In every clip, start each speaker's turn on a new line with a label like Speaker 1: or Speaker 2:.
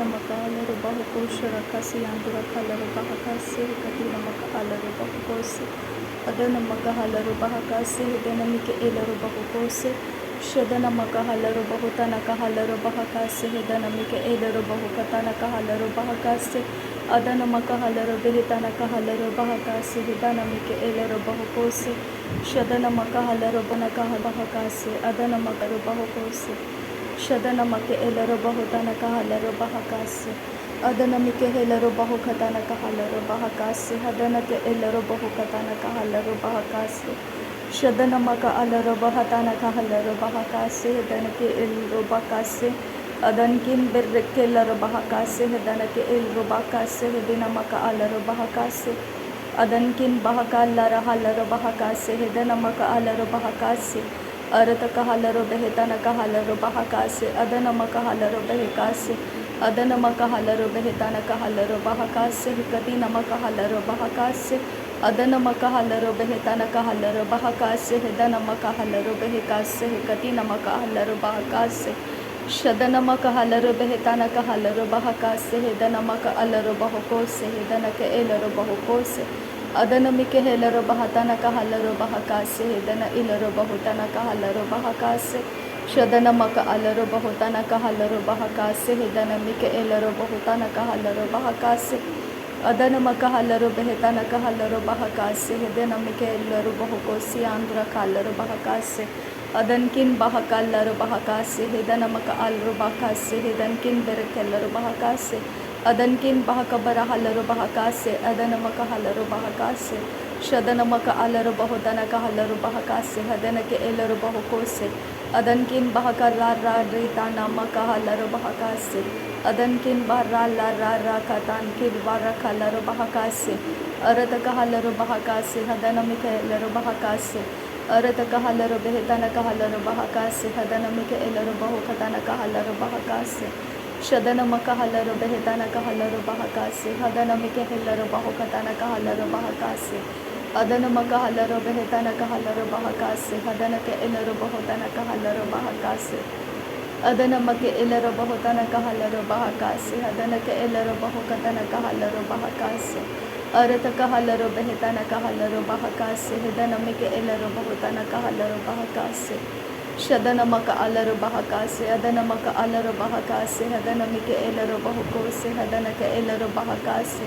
Speaker 1: Makaalaru Bahukoshara Kasiandra Kalaru Bahakasi Katina Makaalaru Bahukose Adana Makahalaru Bahakasi Denamike Elaru Bahukose Shadana Makahalaru Bahutana Kahalaru Bahakasi Denamike Elaru Bahukatana Kahalaru Bahakasi Adana Makahalaru Behitana Kahalaru Bahakasi Denamike Elaru Bahukose Shadana Makahalaru Banakaha Bahakasi Adana Makaru Bahukose Shadana Make Elaro Bahutana Kahalaro Bahakasi Adana Mike Helaro Bahukatana Kahalaro Bahakasi Hadana Ke Elaro Bahukatana Kahalaro Bahakasi Shadana Maka Alaro Bahatana Kahalaro Bahakasi Hadana Ke Elro Bakasi Adankin Berkelaro Bahakasi Hadana Ke Elro Bakasi Hadina Maka Alaro Bahakasi Adankin Bahakalara Halaro Bahakasi Hadana Maka Alaro Bahakasi Arata Kahalaro Behetana Kahalaro Bahakasi Adana Makahalaro Behekasi Adana Makahalaro Behetana Kahalaro Bahakasi Hikatina Makahalaro Bahakasi Adana Makahalaro Behetana Kahalaro Bahakasi Hedana Makahalaro Behekasi Hikatina Makahalaro Bahakasi Shadana Makahalaro Behetana Kahalaro Bahakasi Hedana Makahalaro Bahokose Hedana Keelaro Bahokose Adana Mike Helaro Bahatana Kahalaro Bahakase Hedana Ilaro Bahutana Kahalaro Bahakase Shadana Maka Alaro Bahutana Kahalaro Bahakase Hedana Mike Elaro Bahutana Kahalaro Bahakase Adana Maka Halaro Behetana Kahalaro Bahakase Hedana Mike Elaro Bahukosi Andra Kalaro Bahakase Adankin Bahakalaro Bahakase Hedana Maka Alro Bahakase Hedankin Berekelaro Bahakase Adankin Bahakabara Halaro Bahakase Adana Maka Halaro Bahakase Shadana Maka Alaro Bahutana Kahalaro Bahakase Hadana Ke Elaro Bahukose Adankin Bahakalara Ritana Maka Halaro Bahakase Adankin Barra Lara Katan Kibara Kalaro Bahakase Arataka Halaro Bahakase Hadana Mika Elaro Bahakase Arataka Halaro Behetana Kahalaro Bahakase Hadana Mika Elaro Bahukatana Kahalaro Bahakase Shadana Makahalaro Behetana Kahalaro Bahakase Hadana Mika Helaro Bahukatana Kahalaro Bahakase Adana Makahalaro Behetana Kahalaro Bahakase Hadana Ke Elaro Bahutana Kahalaro Bahakase Adana Make Elaro Bahutana Kahalaro Bahakase Hadana Ke Elaro Bahukatana Kahalaro Bahakase Arata Kahalaro Behetana Kahalaro Bahakase Hadana Make Elaro Bahutana Kahalaro Bahakase Shadana Maka Alaro Bahakase Adana Maka Alaro Bahakase Hadana Mike Elaro Bahukose Hadana Ke Elaro Bahakase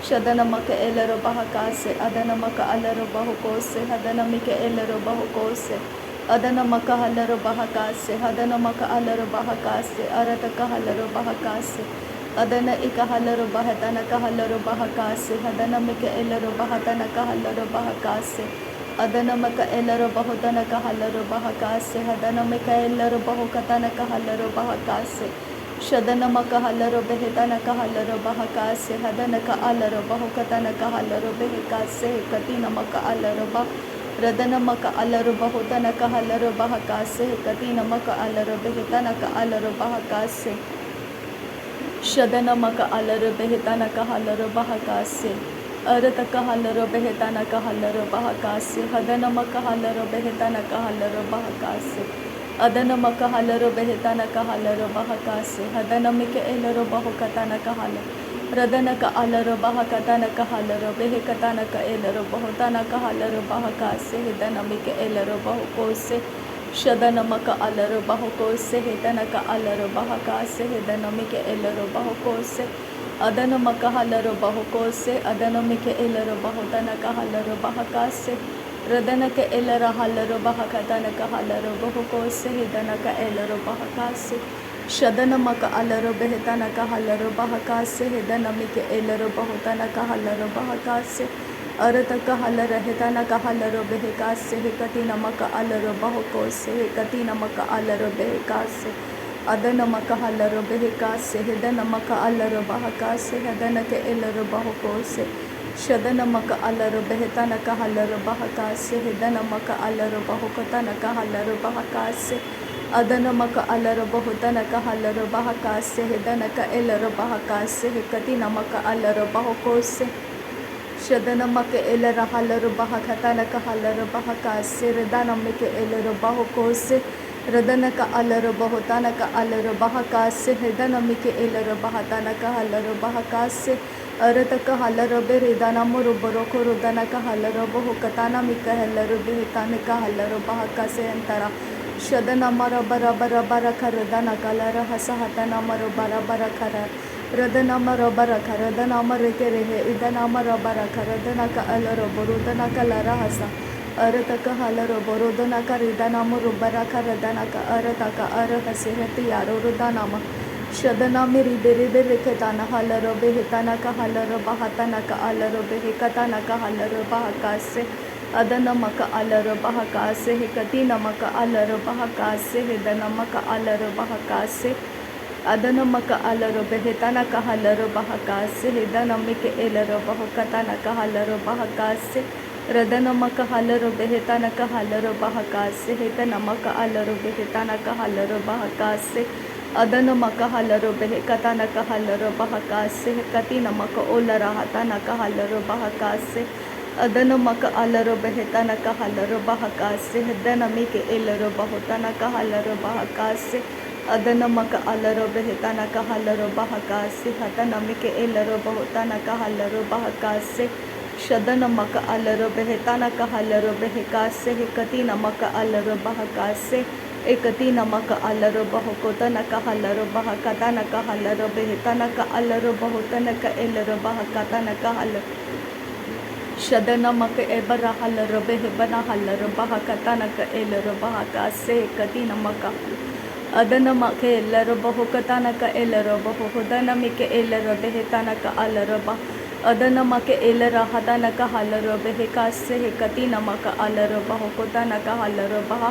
Speaker 1: Shadana Maka Elaro Bahakase Adana Maka Alaro Bahukose Hadana Mike Elaro Bahukose Adana Maka Halaro Bahakase Hadana Maka Alaro Bahakase Arata Kahalaro Bahakase Adana Ikahalaro Bahatana Kahalaro Bahakase Hadana Mike Elaro Bahatana Kahalaro Bahakase Adana Maka Elaro Bahutana Kahalaro Bahakase Hadana Mika Elaro Bahukatana Kahalaro Bahakase Shadana Maka Halaro Behetana Kahalaro Bahakase Hadana Ka Alaro Bahukatana Kahalaro Behekase Katina Maka Alaro Bah Radana Maka Alaro Bahutana Kahalaro Bahakase Katina Maka Alaro Behetana Ka Alaro Bahakase Shadana Maka Alaro Behetana Kahalaro Bahakase Arata Kahalaro Behetana Kahalaro Bahakase Hadana Maka Halaro Behetana Kahalaro Bahakase Adana Maka Halaro Behetana Kahalaro Bahakase Hadana Mika Elaro Bahukatana Kahala Radana Ka Alaro Bahakatana Kahalaro Behekatana Ka Elaro Bahutana Kahalaro Bahakase Hadana Mika Elaro Bahukose Shadana Maka Alaro Bahukose Hadana Ka Alaro Bahakase Hadana Mika Elaro Bahukose Adana Maka Halaro Bahukose Adana Mika Elaro Bahutana Kahalaro Bahakase Radana Ka Elara Halaro Bahakatana Kahalaro Bahukose Hidana Ka Elaro Bahakase Shadana Maka Alaro Behetana Kahalaro Bahakase Hidana Mika Elaro Bahutana Kahalaro Bahakase Arata Kahalara Hitana Kahalaro Behekase Hikatina Maka Alaro Bahukose Hikatina Maka Alaro Behekase Adana Maka Halaro Behekase Hidana Maka Alaro Bahakase Hadana Ke Elaro Bahukose Shadana Maka Alaro Behetana Kahalaro Bahakase Hidana Maka Alaro Bahukatana Kahalaro Bahakase Adana Maka Alaro Bahutana Kahalaro Bahakase Hidana Ka Elaro Bahakase Hikatina Maka Alaro Bahukose Shadana Maka Elara Halaro Bahakatana Kahalaro Bahakase Redana Mika Elaro Bahukose Radanaka alaro bahotanaka alaro bahakase hedanamike elaro bahatanaka halaro bahakase arataka halaro beridana muruboroko rudanaka halaro bahukatana mika halaro behitanaka halaro bahakase antara shadana mara bara bara bara karadana kalara hasahatana maro bara bara kara radana mara bara karadana mara kerehe idana mara bara karadana ka alaro borudana kalara hasa Arataka halaro borodona karidana murubara karadanaka arataka arahasihati yarorudanama Shadana miri biri biri ketana halaro behitanaka halaro bahatanaka alaro behikatanaka halaro bahakase Adanamaka alaro bahakase hikatinamaka alaro bahakase hidanamaka alaro bahakase Adanamaka alaro behitanaka halaro bahakase hidanamike elaro bahukatanaka halaro bahakase Radanamaka halaro behitanaka halaro bahakase hitanamaka alaro behitanaka halaro bahakase Adanamaka halaro behikatanaka halaro bahakase hikatinamaka olara hatanaka halaro bahakase Adanamaka alaro behitanaka halaro bahakase hidanamike elaro bahutanaka halaro bahakase Adanamaka alaro behitanaka halaro bahakase hatanamike elaro bahutanaka halaro bahakase Shadanamaka alaro behitanaka halaro behikase hikatinamaka alaro bahakase Ekatinamaka alaro bahukotanaka halaro bahakatanaka halaro behitanaka alaro bahutanaka elaro bahakatanaka halaro Shadanamaka ebara halaro behibana halaro bahakatanaka elaro bahakase ekatinamaka Adanamaka elaro bahukatanaka elaro bahudanamike elaro behitanaka alaro Adanamaka elara hadanaka halaro behikase hekatinamaka alaro bahukotanaka halaro baha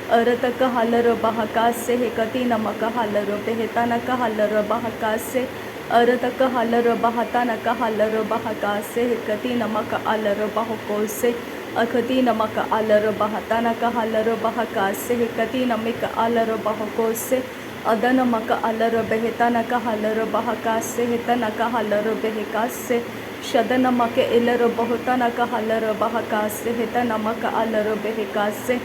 Speaker 1: Arataka halaro bahakase hekatinamaka halaro behitanaka halaro bahakase Arataka halaro bahatanaka halaro bahakase hekatinamaka alaro bahukose Akatinamaka alaro bahatanaka halaro bahakase hekatinamika alaro bahukose Adanamaka alaro behitanaka halaro bahakase hitanaka halaro behikase Shadanamaka elaro bahutanaka halaro bahakase hitanamaka alaro behikase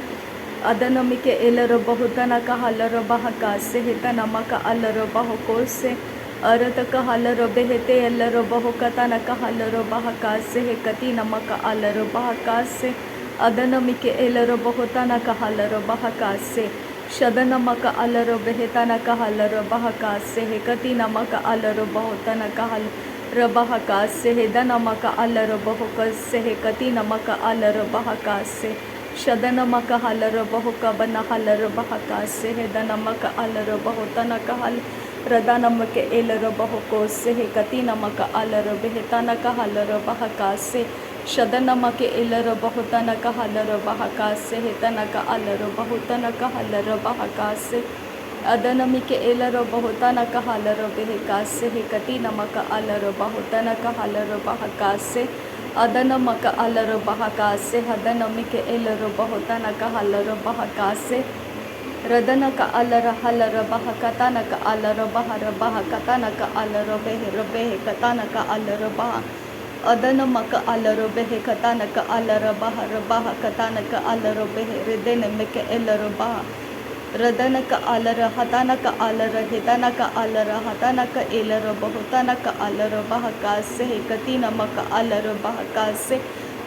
Speaker 1: Adanamike elaro bahutanaka halaro bahakase hitanamaka alaro bahukose Arataka halaro behete elaro bahukatanaka halaro bahakase hikatinamaka alaro bahakase Adanamike elaro bahutanaka halaro bahakase Shadanamaka alaro behitanaka halaro bahakase hikatinamaka alaro bahutanaka halaro bahakase hidanamaka alaro bahukase hikatinamaka alaro bahakase Shadanamaka halaro bahukabana halaro bahakase hidanamaka alaro bahutanaka Radanamaka elaro bahukose hikatinamaka alaro behitanaka halaro bahakase Shadanamake elaro bahutanaka halaro bahakase hitanaka alaro bahutanaka halaro bahakase Adanamike elaro bahutanaka halaro behikase hikatinamaka alaro bahutanaka halaro bahakase Adanamaka alaro bahakase hadanamike elaro bahutanaka halaro bahakase Radanaka alara halara bahakatanaka alara bahara bahakatanaka alaro behikatanaka alaro baha Adanamaka alaro behikatanaka alara bahara bahakatanaka alaro behidenamike elaro baha Radanaka alara hatanaka alara hitanaka alara hatanaka elaro bahutanaka alaro bahakase hikatinamaka alaro bahakase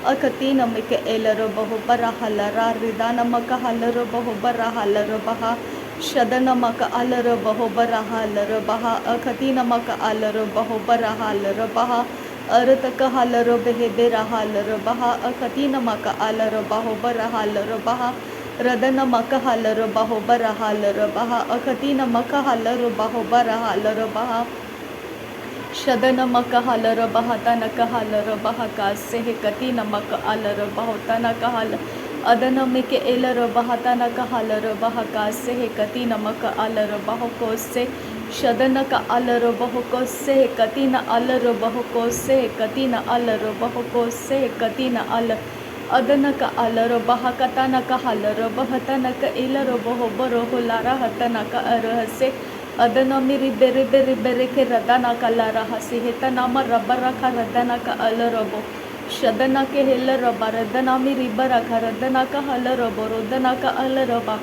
Speaker 1: Akatinamika elaro bahubara halara ridanamaka halaro bahubara halaro baha Shadanamaka alaro bahubara halaro baha Akatinamaka alaro bahubara halaro baha Arataka halaro behebera halaro baha Akatinamaka alaro bahubara halaro baha Radanamaka halaro bahubara halaro baha Akatinamaka halaro bahubara halaro baha Shadanamaka halaro bahatanaka halaro bahakase hikatinamaka alaro bahutanaka halaro Adanamike elaro bahatanaka halaro bahakase hikatinamaka alaro bahukose Shadanaka alaro bahukose hikatina alaro bahukose hikatina alaro bahukose hikatina alaro Adanaka alaro bahakatanaka halaro bahatanaka elaro bahubaro hulara hatanaka arahase Adanamiri bere bere bere ke radana kalara hasi hitanama rabaraka radanaka alarabo Shadanake helaro baradanamiri baraka radanaka halarabo rodanaka alaraba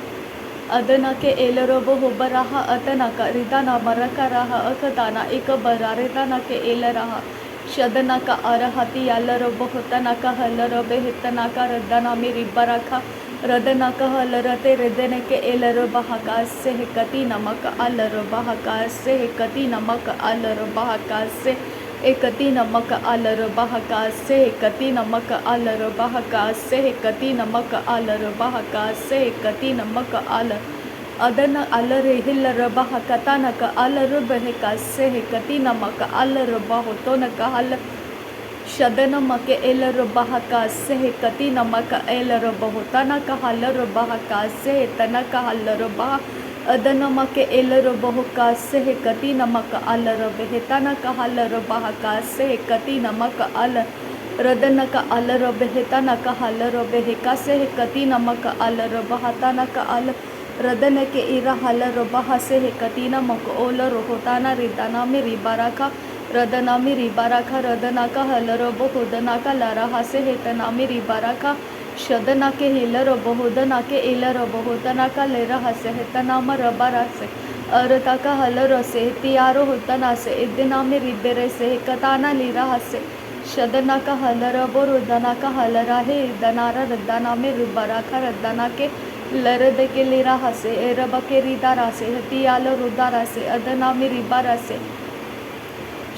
Speaker 1: adana ke elrobo hobaraha atanaka ridana marakaraha akadana ikabara ridana ke elaraha shadanaka arahati yalrobo hotanaka halrobe hitanaka radana miribaraka radanaka halrate redeneke elrobahaka se hekati namaka alrobahaka se hekati namaka alrobahaka se एकती नमक आलर बहका से एकती नमक आलर बहका से एकती नमक आलर बहका से एकती नमक आलर अदन अलर हिलर बहकता नक आलर बहका से एकती नमक आलर बहुतो नक हल शदन मक एलर बहका से एकती नमक एलर बहुता नक हलर बहका से तनक हलर बह अदनमक एलर बहुका से कति नमक अलर बेहताना का हलर बहका से कति नमक अल रदन का अलर बेहताना का हलर बेहका से कति नमक अलर बहताना का अल रदन के इरा हलर बह से कति नमक ओलर होताना रिदाना में रिबारा का रदना में रिबारा का रदना का हलर बहुदना का लरहा से हेतना में रिबारा का शदना के हिलर बहुदना के इलर बहुदना का लेरह से हेतना रबरा से अरता का हलर से तियारो होतना से इदना में रिबेरे से कताना लिरह से शदना का हलर बोरुदना का हलरा है दनारा रद्दाना में रिबरा का रद्दाना के लरद के लिरह से एरब के रिदारा से तियाल रुदारा से अदना में रिबारा से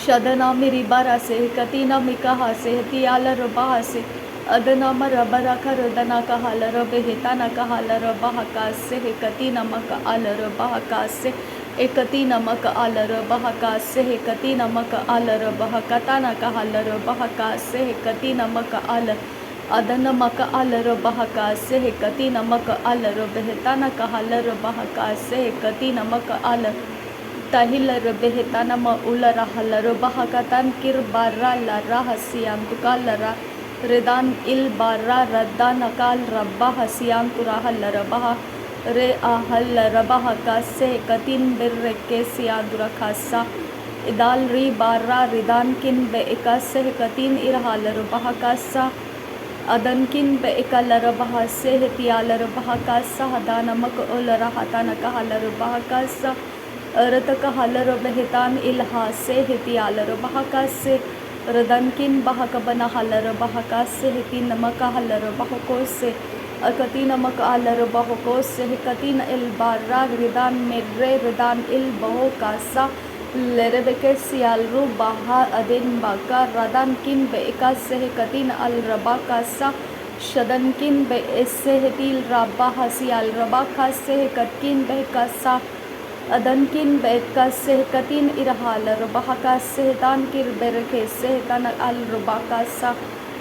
Speaker 1: शदना में रिबारा से कतीना मिकाहा से तियाल रुबाहा से अदनाम रबरा का रदना का हलर बेहताना का हलर बहका से कती नमक अलर बहका से एकती नमक अलर बहका से कती नमक अलर बहकताना का हलर बहका से कती नमक अलर अदनमक अलर बहका से कती नमक अलर बेहताना का हलर बहका से कती नमक अलर तहिलर बेहताना म उलर हलर बहकतन किर बारा लरा हसियाम तुका लरा रेदान इल बारा रद्दा नकाल रब्बा हसियान तुराह लरबा रे आहल लरबा का से कतिन बिर के सियान दुरखासा इदाल री बारा रिदान किन बे एका से कतिन इरहा लरबा का सा अदन किन बे एका लरबा से तिया लरबा का सा हदा नमक ओलरा हता नका लरबा का सा अरत का हलर बेहतान इल्हा से तिया लरबा का से रदनकिन बहक बना हलर बहका से हिती नमक हलर बहको से अकती नमक आलर बहको से कतीन इल बारा रिदान मेरे रिदान इल बहो कासा लेरबके सियाल रू बहा अदिन बाका रदान किन बेका से कतीन अल रबा कासा शदन किन बे इससे हितील रबा हसियाल रबा का से कतकिन बेका सा अदनकिन बैका से कतीन इरहाल रुबाका से दान किर बेरखे से तन अल रुबाका सा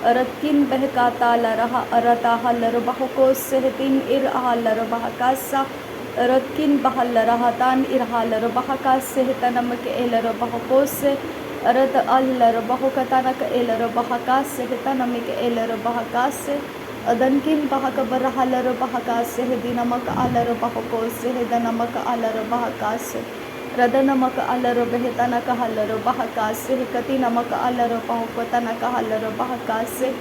Speaker 1: अरकिन बहका ताल रहा अरता हल रुबाको से तीन इरहाल रुबाका सा अरकिन बहल रहा तान इरहाल रुबाका से तनम के एल रुबाको से अरत अल रुबाका तनक एल रुबाका से तनम के एल रुबाका से अदनकिन बहक बरहल बहका से दिनमक अलर बहको से दनमक अलर बहका से रदनमक अलर बेहतनक हलर बहका से कति नमक अलर बहको तनक हलर बहका से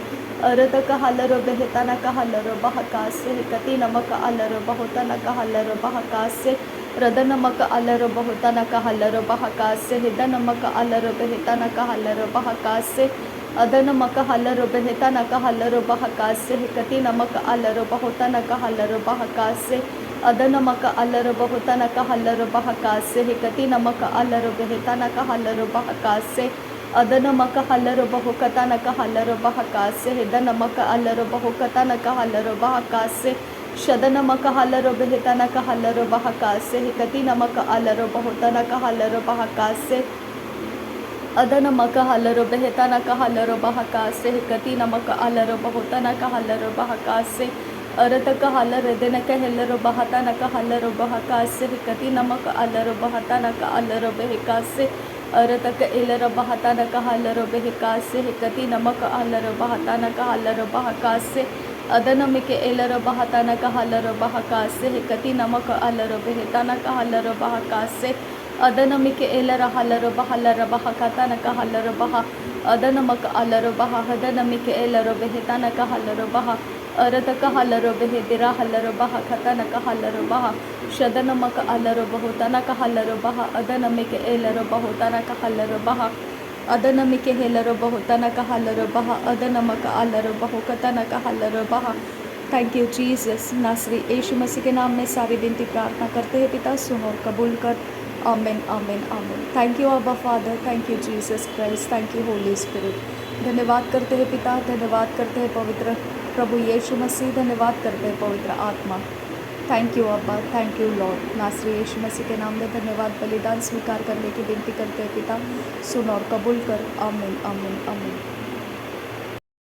Speaker 1: अरतक हलर बेहतनक हलर बहका से कति नमक अलर बहुतनक हलर बहका से रदनमक अलर बहुतनक हलर बहका से दनमक अलर बेहतनक हलर बहका से अदनमक हलर बेहतनक हलर बहका से कति नमक अलर बहुतनक हलर बहका से अदनमक अलर बहुतनक हलर बहका से कति नमक अलर बेहतनक हलर बहका से अदनमक हलर बहुकतनक हलर बहका से दनमक अलर बहुकतनक हलर बहका से शदनमक हलर बेहतनक हलर बहका से कति नमक अलर बहुतनक हलर बहका से अदनमक हलर बेहतनक हलर बहका से कति नमक अलर बहुतनक हलर बहका से अरतक हलर दिनक हलर बहतनक हलर बहका से कति नमक अलर बहतनक अलर बेहका से अरतक एलर बहतनक हलर बेहका से कति नमक अलर बहतनक हलर बहका से अदनमिक एलर बहतनक हलर बहका से कति नमक अलर बेहतनक हलर बहका से अदनमिक एलर हलर बहलर बहकतनक हलर बह अदनमक अलर बह हदनमिक एलर बेहतनक हलर बह अरतक हलरबहे दिरा हलरबहा खतनक हलरबहा शदनमक अलरबहोतनक हलरबहा अदनमिक एलरबहोतनक हलरबहा अदनमिक हेलरबहोतनक हलरबहा अदनमक अलरबहोकतनक हलरबहा। Thank you Jesus. नासरी यीशु मसीह के नाम में सारी विनती प्रार्थना करते हैं पिता, सुनो और कबूल कर। आमीन आमीन आमीन। थैंक यू अब्बा father, thank you Jesus Christ, thank you Holi spirit. धन्यवाद करते हैं पिता, धन्यवाद करते हैं पवित्र प्रभु यीशु मसीह, धन्यवाद करते हैं पवित्र आत्मा। थैंक यू अब्बा, थैंक यू लॉर्ड। नासरी यीशु मसीह के नाम में धन्यवाद बलिदान स्वीकार करने की विनती करते हैं पिता, सुन और कबूल कर। आमीन आमीन आमीन।